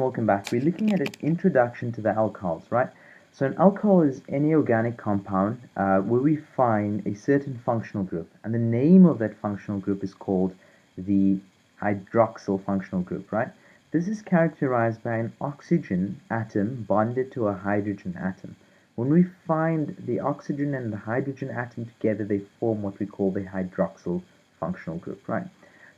welcome back. We're looking at an introduction to the alcohols, right? So an alcohol is any organic compound where we find a certain functional group, and the name of that functional group is called the hydroxyl functional group, right? This is characterized by an oxygen atom bonded to a hydrogen atom. When we find the oxygen and the hydrogen atom together, they form what we call the hydroxyl functional group, right?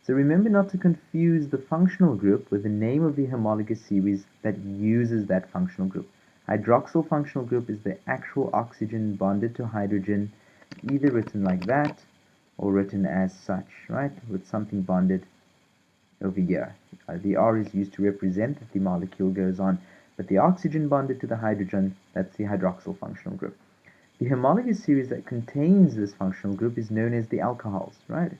So remember not to confuse the functional group with the name of the homologous series that uses that functional group. Hydroxyl functional group is the actual oxygen bonded to hydrogen, either written like that or written as such, right? With something bonded over here. The R is used to represent that the molecule goes on, but the oxygen bonded to the hydrogen, that's the hydroxyl functional group. The homologous series that contains this functional group is known as the alcohols, right?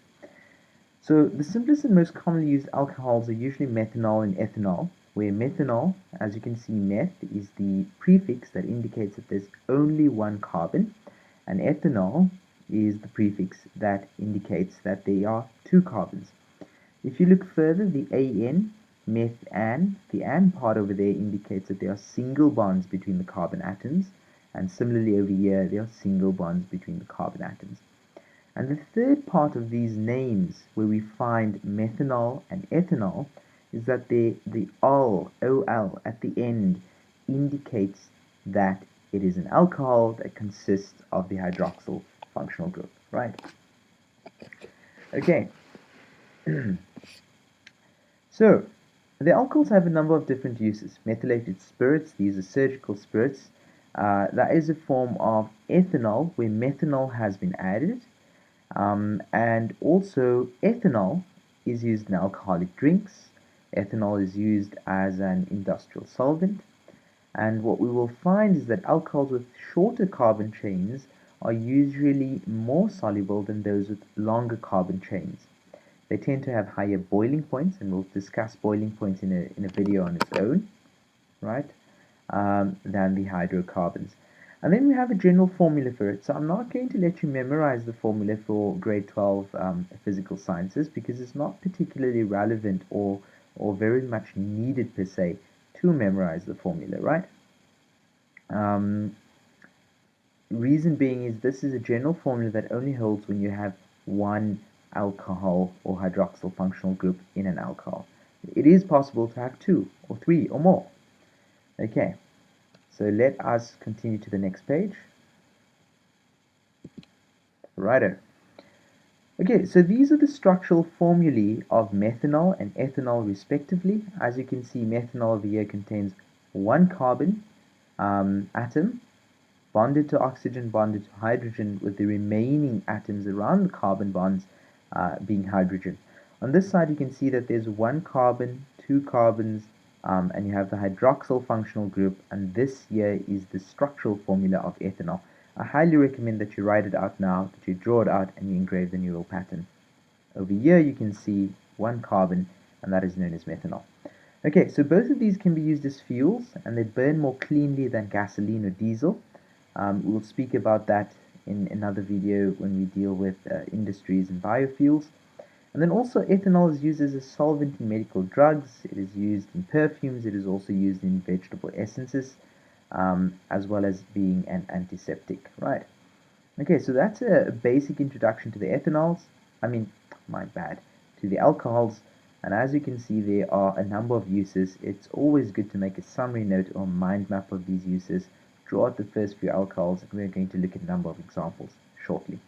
So the simplest and most commonly used alcohols are usually methanol and ethanol, where methanol, as you can see, meth is the prefix that indicates that there's only one carbon, and ethanol is the prefix that indicates that there are two carbons. If you look further, the AN, methan, the AN part over there indicates that there are single bonds between the carbon atoms, and similarly over here, there are single bonds between the carbon atoms. And the third part of these names, where we find methanol and ethanol, is that the ol at the end indicates that it is an alcohol that consists of the hydroxyl functional group, right? Okay. So, the alcohols have a number of different uses. Methylated spirits, these are surgical spirits. That is a form of ethanol where methanol has been added. And also ethanol is used in alcoholic drinks. Ethanol is used as an industrial solvent. And what we will find is that alcohols with shorter carbon chains are usually more soluble than those with longer carbon chains. They tend to have higher boiling points, and we'll discuss boiling points in a video on its own, right, than the hydrocarbons. And then we have a general formula for it. So I'm not going to let you memorize the formula for grade 12 physical sciences because it's not particularly relevant or very much needed per se to memorize the formula, right? Reason being is this is a general formula that only holds when you have one alcohol or hydroxyl functional group in an alcohol. It is possible to have two or three or more. Okay. So let us continue to the next page. Righto. Okay, so these are the structural formulae of methanol and ethanol respectively. As you can see, methanol over here contains one carbon atom bonded to oxygen, bonded to hydrogen, with the remaining atoms around the carbon bonds being hydrogen. On this side, you can see that there's one carbon, two carbons, and you have the hydroxyl functional group, and this here is the structural formula of ethanol. I highly recommend that you write it out now, that you draw it out, and you engrave the neural pattern. Over here you can see one carbon, and that is known as methanol. Okay, so both of these can be used as fuels, and they burn more cleanly than gasoline or diesel. We'll speak about that in another video when we deal with industries and biofuels. And then also ethanol is used as a solvent in medical drugs, it is used in perfumes, it is also used in vegetable essences, as well as being an antiseptic, right? Okay, so that's a basic introduction to the ethanols, to the alcohols, and as you can see there are a number of uses. It's always good to make a summary note or mind map of these uses, draw out the first few alcohols, and we're going to look at a number of examples shortly.